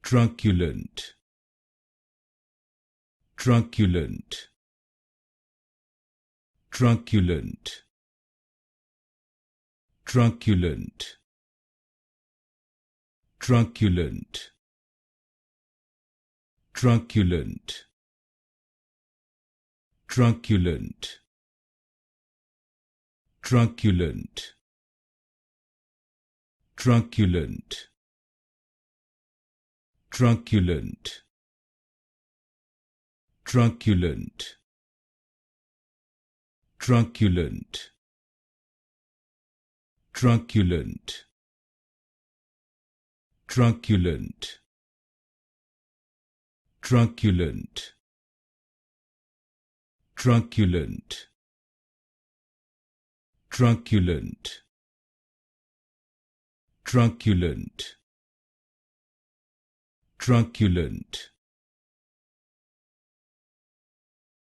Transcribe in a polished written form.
Truculent, truculent, truculent, truculent, truculent, truculent, truculent, truculent, truculent, truculent, truculent, truculent, truculent, truculent, truculent, truculent, truculent, truculent, truculent,